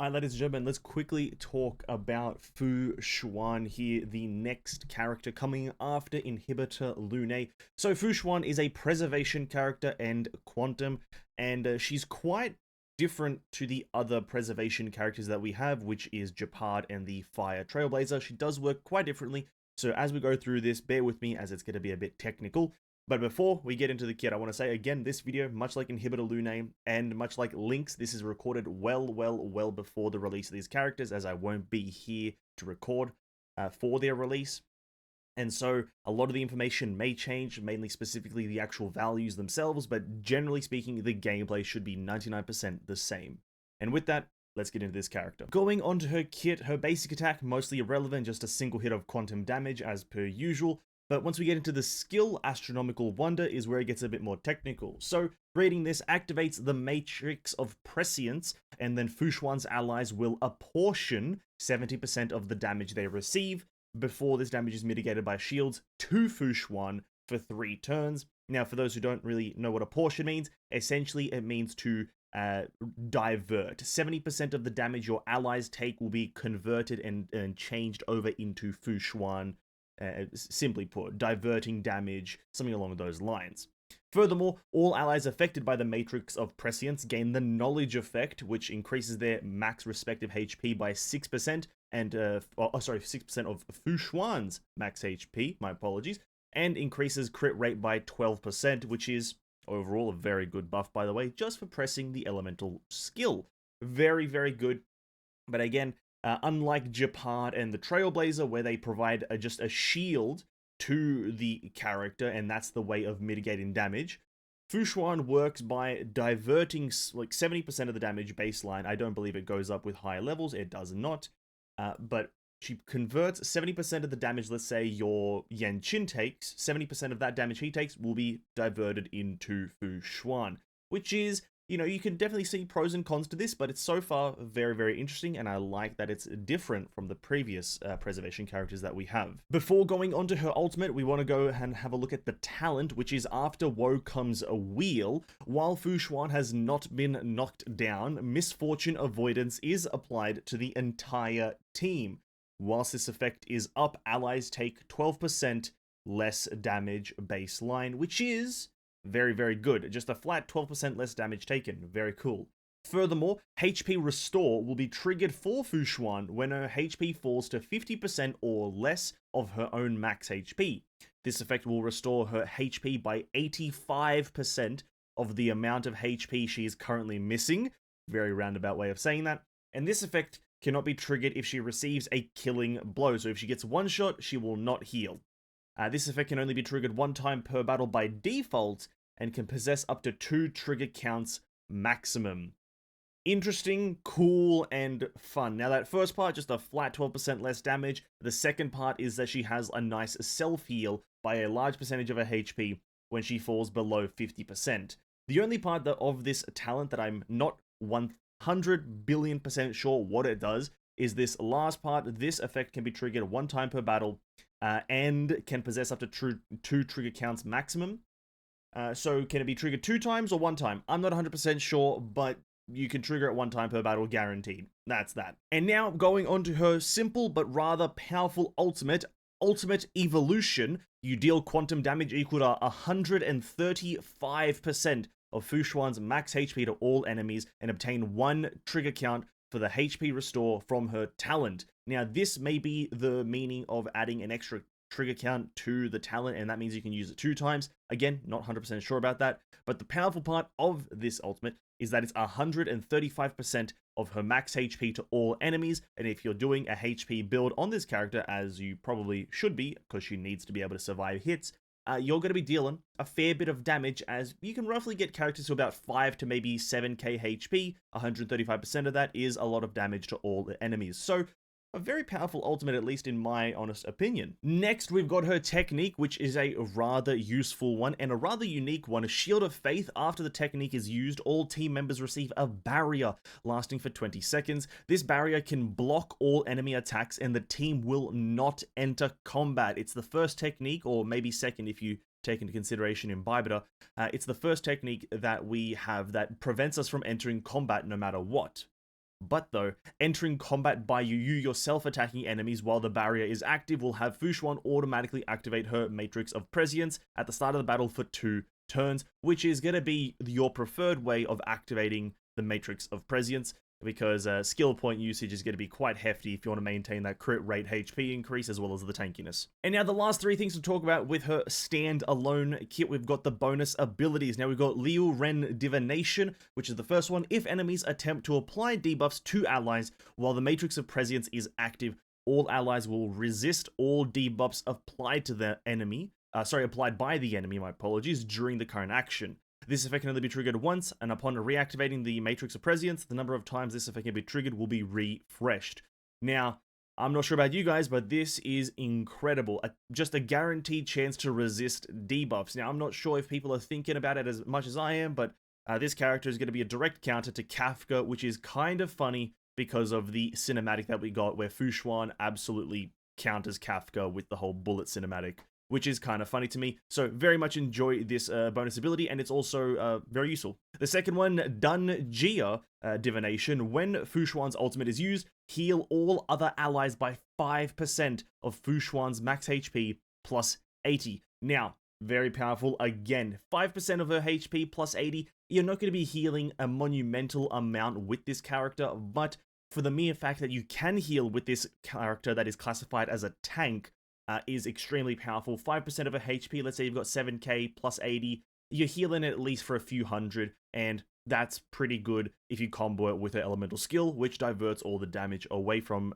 Alright, ladies and gentlemen, let's quickly talk about Xuan here, the next character coming after Inhibitor Lune. So Xuan is a preservation character and quantum, and she's quite different to the other preservation characters that we have, which is Japard and the Fire Trailblazer. She does work quite differently, so as we go through this, bear with me as it's going to be a bit technical. But before we get into the kit, I want to say again, this video, much like Inhibitor Lune and much like Link's, this is recorded well before the release of these characters, as I won't be here to record for their release. And so a lot of the information may change, mainly specifically the actual values themselves, but generally speaking, the gameplay should be 99% the same. And with that, let's get into this character. Going on to her kit, her basic attack, mostly irrelevant, just a single hit of quantum damage as per usual. But once we get into the skill, Astronomical Wonder is where it gets a bit more technical. So, creating this activates the Matrix of Prescience, and then Xuan's allies will apportion 70% of the damage they receive before this damage is mitigated by shields to Xuan for 3 turns. Now, for those who don't really know what apportion means, essentially it means to divert. 70% of the damage your allies take will be converted and changed over into Xuan. Simply put, diverting damage, something along those lines. Furthermore, all allies affected by the Matrix of Prescience gain the Knowledge effect, which increases their max respective HP by 6%, and 6% of Xuan's max HP, my apologies, and increases crit rate by 12%, which is overall a very good buff, by the way, just for pressing the elemental skill. Very good. But again, unlike Japard and the Trailblazer, where they provide just a shield to the character, and that's the way of mitigating damage, Xuan works by diverting like 70% of the damage baseline. I don't believe it goes up with higher levels, it does not. But she converts 70% of the damage, let's say your Yanqin takes, 70% of that damage he takes will be diverted into Xuan, which is, you know, you can definitely see pros and cons to this, but it's so far very interesting, and I like that it's different from the previous preservation characters that we have. Before going on to her ultimate, we want to go and have a look at the talent, which is After Woe Comes a Wheel. While Xuan has not been knocked down, Misfortune Avoidance is applied to the entire team. Whilst this effect is up, allies take 12% less damage baseline, which is very good. Just a flat 12% less damage taken. Very cool. Furthermore, HP Restore will be triggered for Xuan when her HP falls to 50% or less of her own max HP. This effect will restore her HP by 85% of the amount of HP she is currently missing. Very roundabout way of saying that. And this effect cannot be triggered if she receives a killing blow. So if she gets one shot, she will not heal. This effect can only be triggered 1 time per battle by default, and can possess up to 2 trigger counts maximum. Interesting, cool, and fun. Now that first part, just a flat 12% less damage. The second part is that she has a nice self-heal by a large percentage of her HP when she falls below 50%. The only part of this talent that I'm not 100 billion% sure what it does is this last part. This effect can be triggered 1 time per battle, and can possess up to 2 trigger counts maximum. So can it be triggered 2 times or 1 time? I'm not 100% sure, but you can trigger it 1 time per battle, guaranteed. That's that. And now going on to her simple but rather powerful ultimate Evolution. You deal quantum damage equal to 135% of Xuan's max HP to all enemies, and obtain 1 trigger count for the HP restore from her talent. Now, this may be the meaning of adding an extra trigger count to the talent, and that means you can use it 2 times. Again, not 100% sure about that, but the powerful part of this ultimate is that it's 135% of her max HP to all enemies, and if you're doing a HP build on this character, as you probably should be, because she needs to be able to survive hits, you're going to be dealing a fair bit of damage, as you can roughly get characters to about 5 to maybe 7k HP. 135% of that is a lot of damage to all the enemies. So a very powerful ultimate, at least in my honest opinion. Next, we've got her technique, which is a rather useful one and a rather unique one. A Shield of Faith. After the technique is used, all team members receive a barrier lasting for 20 seconds. This barrier can block all enemy attacks, and the team will not enter combat. It's the first technique, or maybe second if you take into consideration Imbibitor. It's the first technique that we have that prevents us from entering combat no matter what. But though, entering combat by you yourself attacking enemies while the barrier is active will have Fu Xuan automatically activate her Matrix of Prescience at the start of the battle for 2 turns, which is going to be your preferred way of activating the Matrix of Prescience, because skill point usage is going to be quite hefty if you want to maintain that crit rate HP increase as well as the tankiness. And now the last 3 things to talk about with her standalone kit, we've got the bonus abilities. Now we've got Liu Ren Divination, which is the first one. If enemies attempt to apply debuffs to allies while the Matrix of Prescience is active, all allies will resist all debuffs applied to the enemy, applied by the enemy, my apologies, during the current action. This effect can only be triggered once, and upon reactivating the Matrix of Prescience, the number of times this effect can be triggered will be refreshed. Now, I'm not sure about you guys, but this is incredible. Just a guaranteed chance to resist debuffs. Now, I'm not sure if people are thinking about it as much as I am, but this character is going to be a direct counter to Kafka, which is kind of funny because of the cinematic that we got where Fu Xuan absolutely counters Kafka with the whole bullet cinematic, which is kind of funny to me. So very much enjoy this bonus ability, and it's also very useful. The second one, Dun Jia Divination. When Fu Xuan's ultimate is used, heal all other allies by 5% of Fu Xuan's max HP plus 80. Now, very powerful again. 5% of her HP plus 80. You're not going to be healing a monumental amount with this character, but for the mere fact that you can heal with this character that is classified as a tank, is extremely powerful. 5% of a HP, let's say you've got 7k plus 80, you're healing at least for a few hundred, and that's pretty good if you combo it with her elemental skill, which diverts all the damage away from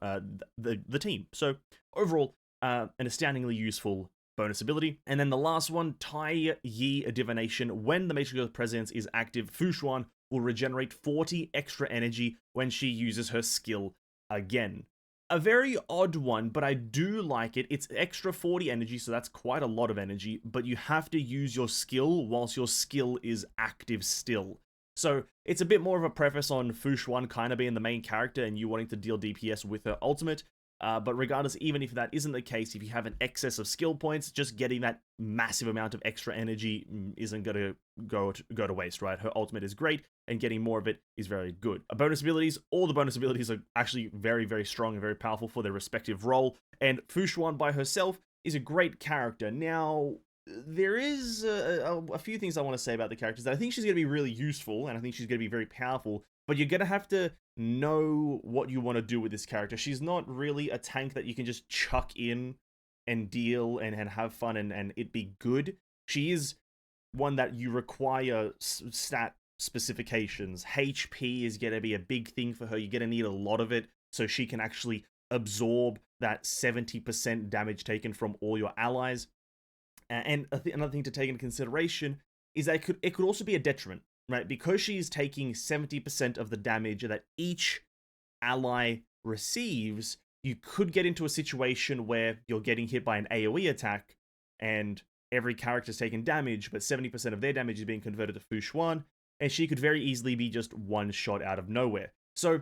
the team. So overall, an astoundingly useful bonus ability. And then the last one, Tai Yi Divination. When the Matrix of Prescience is active, Fu Xuan will regenerate 40 extra energy when she uses her skill again. A very odd one, but I do like it. It's extra 40 energy, so that's quite a lot of energy, but you have to use your skill whilst your skill is active still. So it's a bit more of a preface on Fu Xuan kind of being the main character and you wanting to deal DPS with her ultimate. But regardless, even if that isn't the case, if you have an excess of skill points, just getting that massive amount of extra energy isn't going to go to waste, right? Her ultimate is great, and getting more of it is very good. Bonus abilities, all the bonus abilities are actually very, very strong and very powerful for their respective role, and Fu Xuan by herself is a great character. Now, there is a few things I want to say about the characters that I think she's going to be really useful, and I think she's going to be very powerful, but you're going to have to know what you want to do with this character. She's not really a tank that you can just chuck in and deal and have fun and it be good. She is one that you require stat specifications. HP is going to be a big thing for her. You're going to need a lot of it so she can actually absorb that 70% damage taken from all your allies. And another thing to take into consideration is that it could also be a detriment, right? Because she's taking 70% of the damage that each ally receives, you could get into a situation where you're getting hit by an AoE attack and every character's taking damage, but 70% of their damage is being converted to Fu Xuan, and she could very easily be just one shot out of nowhere. So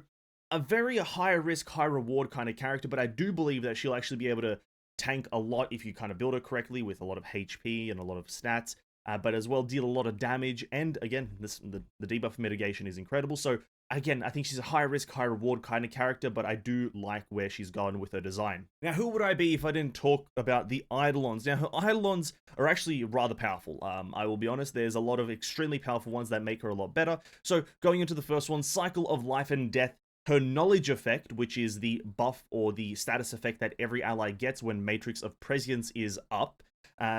a very high risk, high reward kind of character, but I do believe that she'll actually be able to tank a lot if you kind of build her correctly with a lot of HP and a lot of stats, but as well deal a lot of damage. And again, the debuff mitigation is incredible. So again, I think she's a high risk, high reward kind of character, but I do like where she's gone with her design. Now, who would I be if I didn't talk about the Eidolons? Now, her Eidolons are actually rather powerful. I will be honest, there's a lot of extremely powerful ones that make her a lot better. So going into the first one, Cycle of Life and Death. Her knowledge effect, which is the buff or the status effect that every ally gets when Matrix of Prescience is up.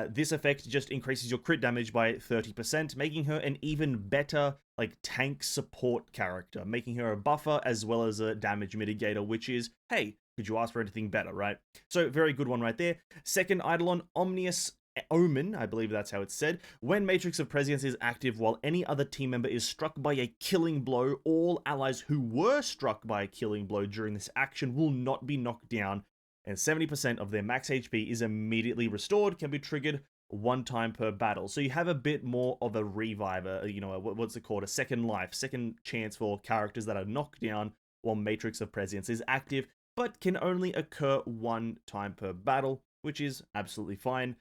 This effect just increases your crit damage by 30%, making her an even better tank support character, making her a buffer as well as a damage mitigator, which is, hey, could you ask for anything better, right? So very good one right there. Second Eidolon, Omnius Omen, I believe that's how it's said. When Matrix of Prescience is active while any other team member is struck by a killing blow, all allies who were struck by a killing blow during this action will not be knocked down, and 70% of their max HP is immediately restored, can be triggered one time per battle. So you have a bit more of a reviver, what's it called? A second life, second chance for characters that are knocked down while Matrix of Prescience is active, but can only occur one time per battle, which is absolutely fine.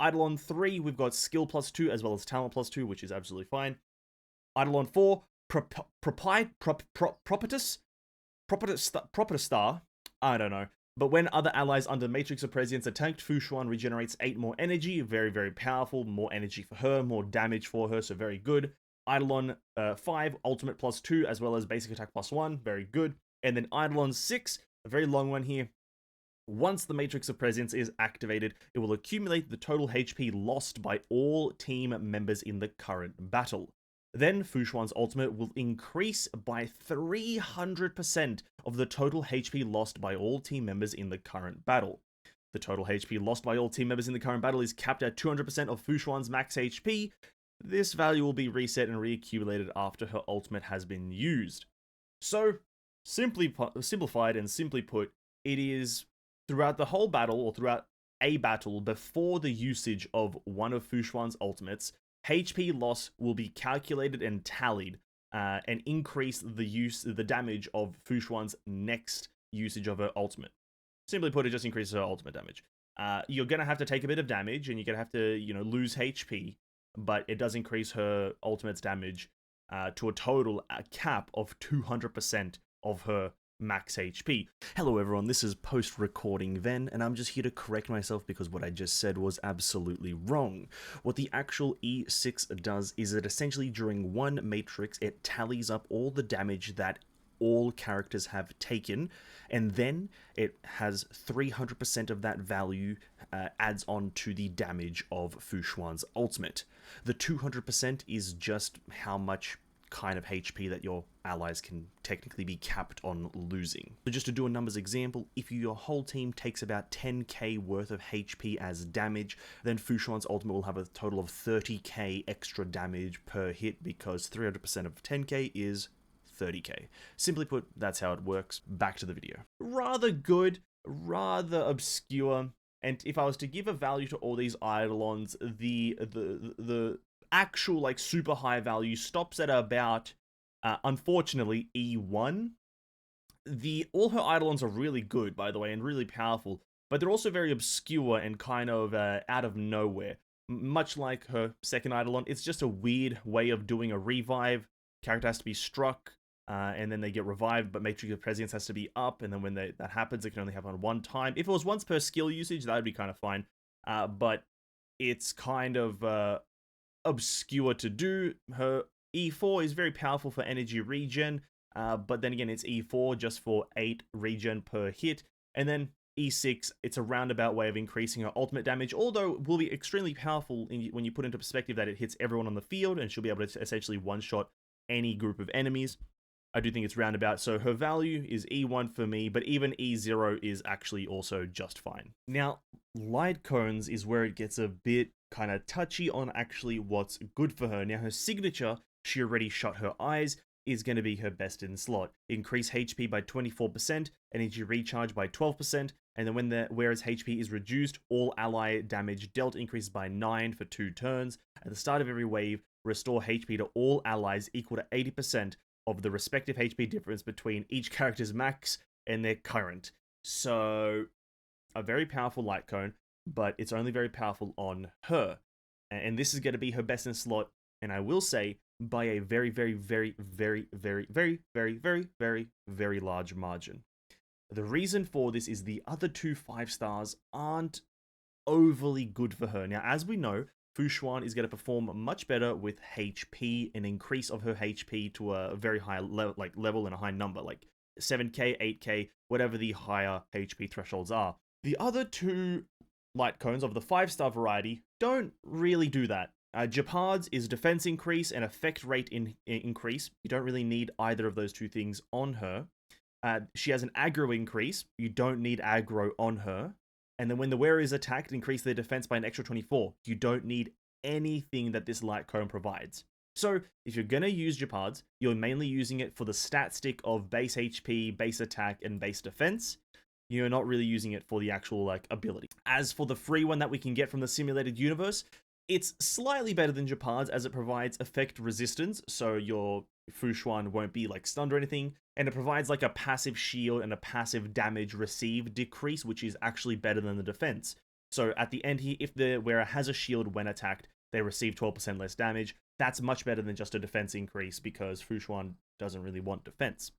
Eidolon 3, we've got skill +2 as well as talent +2, which is absolutely fine. Eidolon 4, Propertus. proper star, I don't know. But when other allies under Matrix of Prescience are tanked, Fu Xuan regenerates 8 more energy. Very, very powerful. More energy for her, more damage for her, so very good. Eidolon 5, ultimate +2, as well as basic attack +1, very good. And then Eidolon 6, a very long one here. Once the Matrix of Prescience is activated, it will accumulate the total HP lost by all team members in the current battle. Then Fu Xuan's ultimate will increase by 300% of the total HP lost by all team members in the current battle. The total HP lost by all team members in the current battle is capped at 200% of Fu Xuan's max HP. This value will be reset and reaccumulated after her ultimate has been used. So, simplified and simply put, it is throughout the whole battle, or throughout a battle before the usage of one of Fu Xuan's ultimates, HP loss will be calculated and tallied, and increase the damage of Fu Xuan's next usage of her ultimate. Simply put, it just increases her ultimate damage. You're gonna have to take a bit of damage, and you're gonna have to, lose HP, but it does increase her ultimate's damage to a cap of 200% of her max HP. Hello everyone, this is post-recording Ven, and I'm just here to correct myself because what I just said was absolutely wrong. What the actual E6 does is that essentially during one matrix, it tallies up all the damage that all characters have taken, and then it has 300% of that value adds on to the damage of Fu Xuan's ultimate. The 200% is just how much kind of HP that your allies can technically be capped on losing. So just to do a numbers example, if your whole team takes about 10k worth of HP as damage, then Fu Xuan's ultimate will have a total of 30k extra damage per hit, because 300% of 10k is 30k. Simply put, that's how it works. Back to the video. Rather good, rather obscure, and if I was to give a value to all these Eidolons, the actual super high value stops at about unfortunately E1. All her Eidolons are really good, by the way, and really powerful, but they're also very obscure and kind of out of nowhere. Much like her second Eidolon, it's just a weird way of doing a revive. Character has to be struck, and then they get revived, but Matrix of Prescience has to be up, and then when that happens, it can only happen one time. If it was once per skill usage, that would be kind of fine, but it's kind of obscure to do. Her E4 is very powerful for energy regen, but then again, it's E4 just for 8 regen per hit, and then E6, it's a roundabout way of increasing her ultimate damage, although it will be extremely powerful when you put into perspective that it hits everyone on the field, and she'll be able to essentially one-shot any group of enemies. I do think it's roundabout, so her value is E1 for me, but even E0 is actually also just fine. Now, light cones is where it gets a bit kind of touchy on actually what's good for her. Now, her signature, she already shut her eyes, is going to be her best in slot. Increase HP by 24%, energy recharge by 12%, and then whereas HP is reduced, all ally damage dealt increases by 9 for 2 turns. At the start of every wave, restore HP to all allies equal to 80% of the respective HP difference between each character's max and their current. So, a very powerful light cone, but it's only very powerful on her. And this is going to be her best in slot, and I will say, by a very, very, very, very, very, very, very, very, very, very large margin. The reason for this is the other two 5-stars aren't overly good for her. Now, as we know, Fu Xuan is going to perform much better with HP, an increase of her HP to a very high level and a high number, like 7k, 8k, whatever the higher HP thresholds are. The other two light cones of the 5-star variety don't really do that. Japard's is defense increase and effect rate increase. You don't really need either of those two things on her. She has an aggro increase. You don't need aggro on her. And then when the wearer is attacked, increase their defense by an extra 24. You don't need anything that this light cone provides. So if you're going to use Japard's, you're mainly using it for the stat stick of base HP, base attack, and base defense. You're not really using it for the actual ability. As for the free one that we can get from the simulated universe, it's slightly better than Japard's as it provides effect resistance, so your Fu Xuan won't be stunned or anything, and it provides a passive shield and a passive damage received decrease, which is actually better than the defense. So at the end here, if the wearer has a shield when attacked, they receive 12% less damage. That's much better than just a defense increase, because Fu Xuan doesn't really want defense.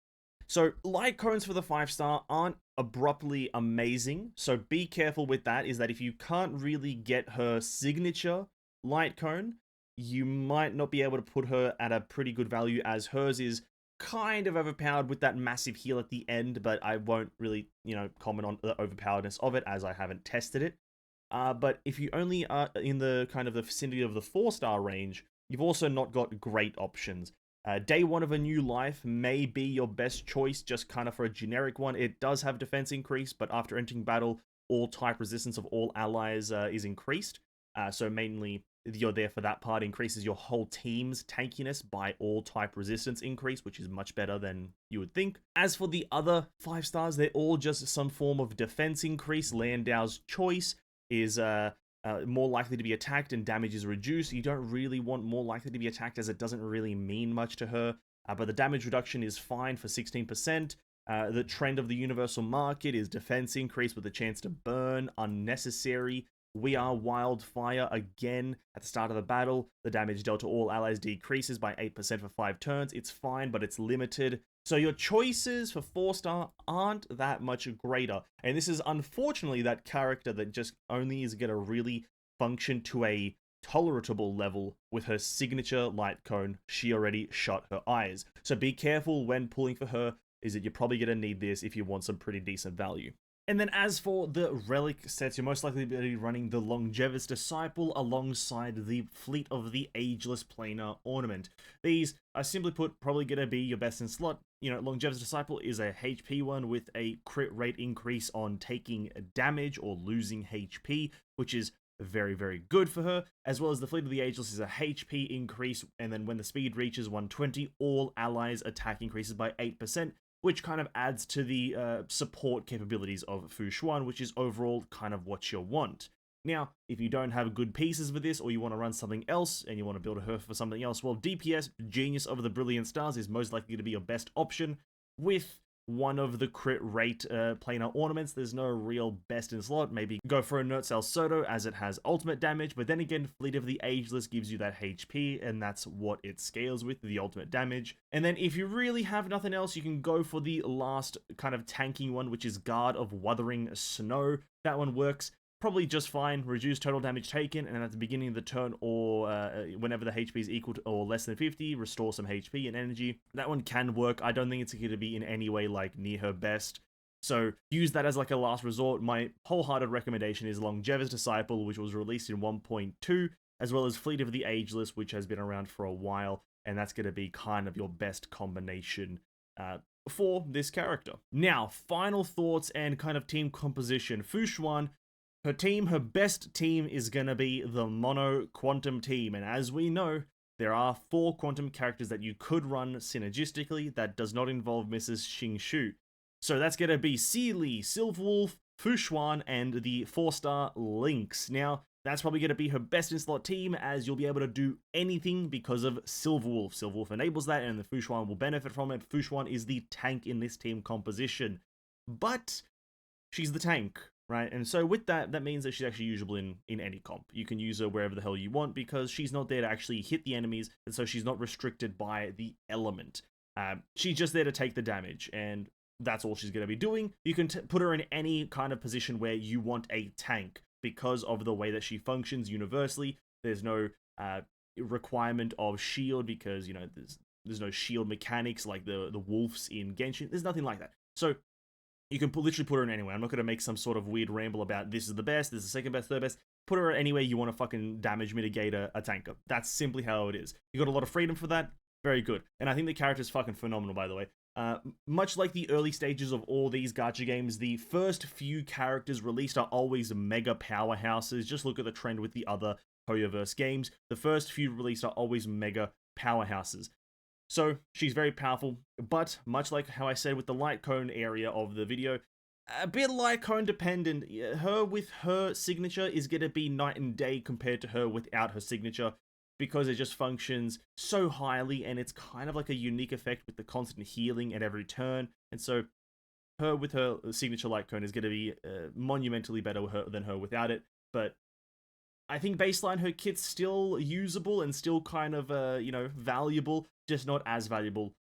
So light cones for the 5-star aren't abruptly amazing, so be careful with that. Is that if you can't really get her signature light cone, you might not be able to put her at a pretty good value, as hers is kind of overpowered with that massive heal at the end, but I won't really, comment on the overpoweredness of it as I haven't tested it. But if you only are in the kind of the vicinity of the 4-star range, you've also not got great options. Day 1 of a new life may be your best choice, just kind of for a generic one. It does have defense increase, but after entering battle, all type resistance of all allies is increased. So mainly, you're there for that part. Increases your whole team's tankiness by all type resistance increase, which is much better than you would think. As for the other 5-stars, they're all just some form of defense increase. Landau's choice is more likely to be attacked and damage is reduced. You don't really want more likely to be attacked, as it doesn't really mean much to her. But the damage reduction is fine for 16%. The trend of the universal market is defense increase with a chance to burn unnecessary. We are wildfire again at the start of the battle. The damage dealt to all allies decreases by 8% for 5 turns. It's fine, but it's limited. So your choices for 4-star aren't that much greater. And this is unfortunately that character that just only is going to really function to a tolerable level with her signature light cone. She already shut her eyes. So be careful when pulling for her, is that you're probably going to need this if you want some pretty decent value. And then as for the relic sets, you're most likely to be running the Longevous Disciple alongside the Fleet of the Ageless Planar Ornament. These are, simply put, probably going to be your best in slot. Longevous Disciple is a HP one with a crit rate increase on taking damage or losing HP, which is very, very good for her, as well as the Fleet of the Ageless is a HP increase, and then when the speed reaches 120, all allies' attack increases by 8%, which kind of adds to the support capabilities of Xuan, which is overall kind of what you want. Now, if you don't have good pieces for this, or you want to run something else, and you want to build her for something else, well, DPS, Genius of the Brilliant Stars, is most likely to be your best option. With one of the crit rate planar ornaments, there's no real best in slot. Maybe go for a Nert Soto, as it has ultimate damage, but then again, Fleet of the Ageless gives you that HP, and that's what it scales with, the ultimate damage. And then if you really have nothing else, you can go for the last kind of tanking one, which is Guard of Wuthering Snow. That one works probably just fine. Reduce total damage taken, and at the beginning of the turn, or whenever the HP is equal to or less than 50, restore some HP and energy. That one can work. I don't think it's going to be in any way like near her best, so use that as like a last resort. My wholehearted recommendation is Longevous Disciple, which was released in 1.2, as well as Fleet of the Ageless, which has been around for a while, and that's going to be kind of your best combination for this character. Now, final thoughts and kind of team composition. Xuan, her best team is going to be the Mono Quantum team, and as we know, there are 4 Quantum characters that you could run synergistically that does not involve Mrs. Xingshu. So that's going to be Sealy, Silverwolf, Xuan, and the 4-star Lynx. Now, that's probably going to be her best in slot team, as you'll be able to do anything because of Silverwolf. Silverwolf enables that, and the Xuan will benefit from it. Xuan is the tank in this team composition, but she's the tank, right? And so with that, that means that she's actually usable in any comp. You can use her wherever the hell you want, because she's not there to actually hit the enemies, and so she's not restricted by the element. She's just there to take the damage, and that's all she's going to be doing. You can put her in any kind of position where you want a tank, because of the way that she functions universally. There's no requirement of shield, because, there's no shield mechanics like the wolves in Genshin. There's nothing like that. So you can literally put her in anywhere. I'm not going to make some sort of weird ramble about this is the best, this is the second best, third best. Put her anywhere you want to fucking damage mitigate a tanker. That's simply how it is. You got a lot of freedom for that. Very good. And I think the character's fucking phenomenal, by the way. Much like the early stages of all these gacha games, the first few characters released are always mega powerhouses. Just look at the trend with the other Hoyoverse games. The first few released are always mega powerhouses. So she's very powerful, but much like how I said with the light cone area of the video, a bit light cone dependent. Her with her signature is going to be night and day compared to her without her signature, because it just functions so highly, and it's kind of like a unique effect with the constant healing at every turn. And so her with her signature light cone is going to be monumentally better than her without it. But I think baseline, her kit's still usable and still kind of, valuable, just not as valuable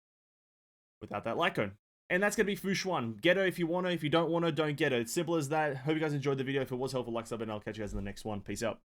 without that light cone. And that's going to be Fu Xuan. Get her if you want her. If you don't want her, don't get her. It's simple as that. Hope you guys enjoyed the video. If it was helpful, like, sub, and I'll catch you guys in the next one. Peace out.